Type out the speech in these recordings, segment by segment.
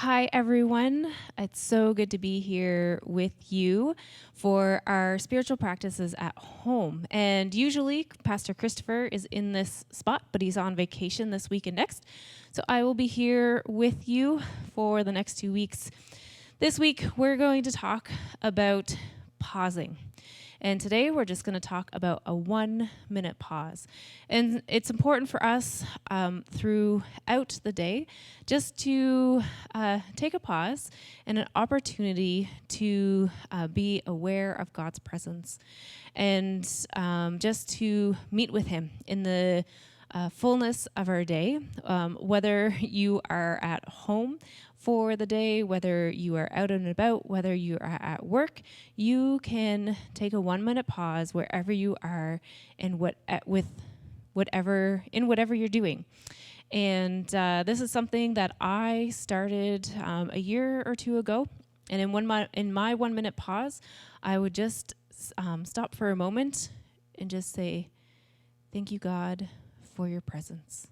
Hi, everyone. It's so good to be here with you for our spiritual practices at home. And usually, Pastor Christopher is in this spot, but he's on vacation this week and next. So I will be here with you for the next 2 weeks. This week, we're going to talk about pausing. And today we're just going to talk about a 1 minute pause. And it's important for us throughout the day just to take a pause and an opportunity to be aware of God's presence and just to meet with Him in the fullness of our day, whether you are at home for the day, whether you are out and about, whether you are at work, you can take a 1 minute pause wherever you are and whatever you're doing. And this is something that I started a year or two ago. And in my 1 minute pause, I would just stop for a moment and just say, "Thank you, God, for your presence."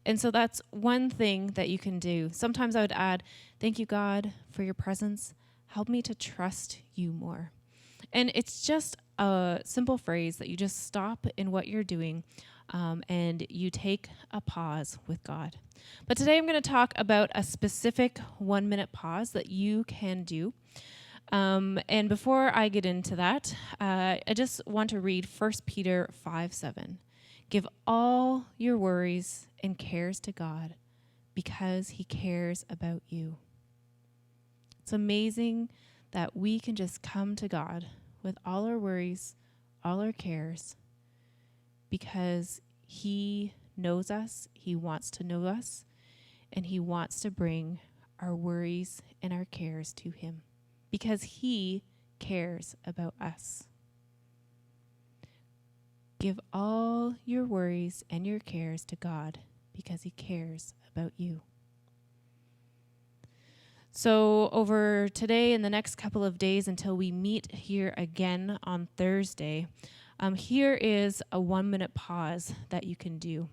And so that's one thing that you can do. Sometimes I would add, "Thank you, God, for your presence. Help me to trust you more." And it's just a simple phrase that you just stop in what you're doing and you take a pause with God. But today I'm going to talk about a specific 1 minute pause that you can do. And before I get into that, I just want to read 1 Peter 5:7. Give all your worries and cares to God because He cares about you. It's amazing that we can just come to God with all our worries, all our cares, because He knows us, He wants to know us, and He wants to bring our worries and our cares to Him because He cares about us. Give all your worries and your cares to God because He cares about you. So over today and the next couple of days until we meet here again on Thursday, here is a 1 minute pause that you can do.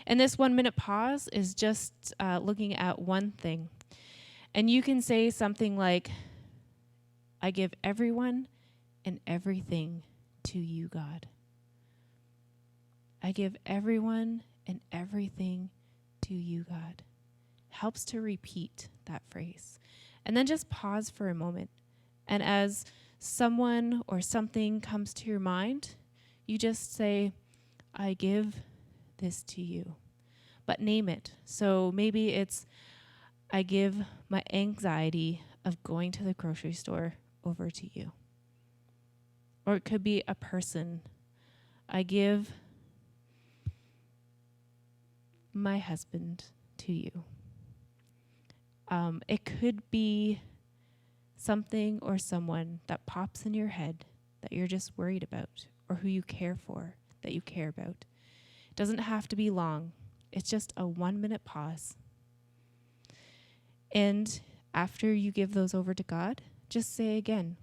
And this 1 minute pause is just looking at one thing. And you can say something like, "I give everyone and everything to you, God. I give everyone and everything to you, God." Helps to repeat that phrase. And then just pause for a moment. And as someone or something comes to your mind, you just say, "I give this to you." But name it. So maybe it's, "I give my anxiety of going to the grocery store over to you." Or it could be a person. "I give my husband to you." It could be something or someone that pops in your head that you're just worried about or who you care for that you care about. It doesn't have to be long. It's just a 1 minute pause. And after you give those over to God, just say again,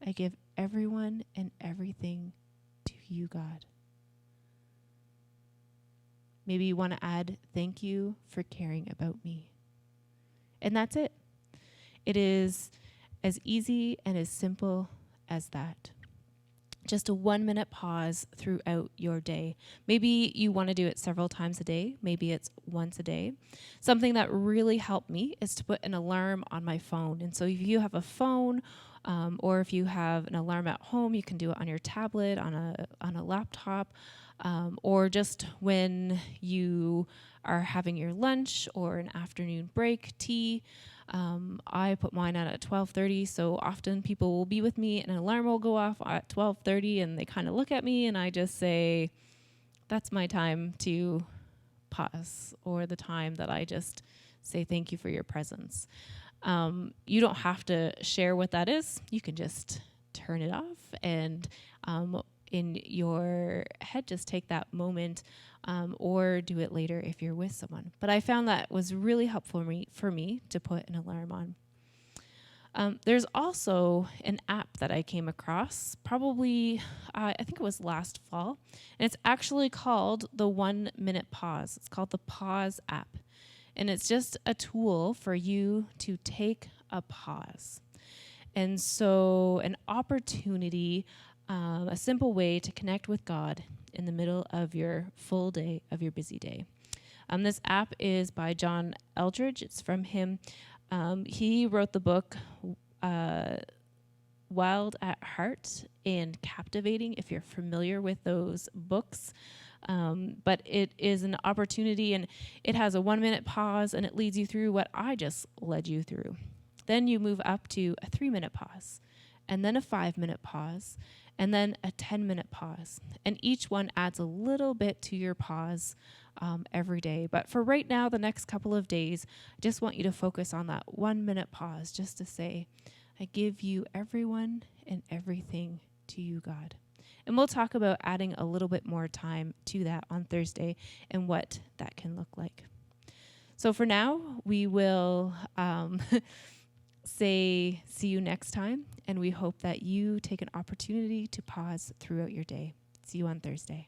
"I give everyone and everything to you, God." Maybe you want to add, "Thank you for caring about me." And that's it. It is as easy and as simple as that. Just a 1 minute pause throughout your day. Maybe you want to do it several times a day. Maybe it's once a day. Something that really helped me is to put an alarm on my phone. And so if you have a phone or if you have an alarm at home, you can do it on your tablet, on a laptop, or just when you are having your lunch or an afternoon break, tea. I put mine out at 12:30, so often people will be with me and an alarm will go off at 12:30 and they kind of look at me and I just say, "That's my time to pause," or the time that I just say, "Thank you for your presence." You don't have to share what that is. You can just turn it off and in your head, just take that moment or do it later if you're with someone. But I found that was really helpful for me to put an alarm on. There's also an app that I came across, probably, I think it was last fall, and it's actually called the 1 minute pause. It's called the Pause app. And it's just a tool for you to take a pause. And so, an opportunity, a simple way to connect with God in the middle of your full day, of your busy day. This app is by John Eldredge. It's from him. He wrote the book Wild at Heart and Captivating, if you're familiar with those books. But it is an opportunity, and it has a 1-minute pause, and it leads you through what I just led you through. Then you move up to a 3-minute pause, and then a 5-minute pause, and then a 10-minute pause. And each one adds a little bit to your pause every day. But for right now, the next couple of days, I just want you to focus on that 1-minute pause, just to say, I give you everyone and everything to you, God. And we'll talk about adding a little bit more time to that on Thursday and what that can look like. So for now, we will say see you next time, and we hope that you take an opportunity to pause throughout your day. See you on Thursday.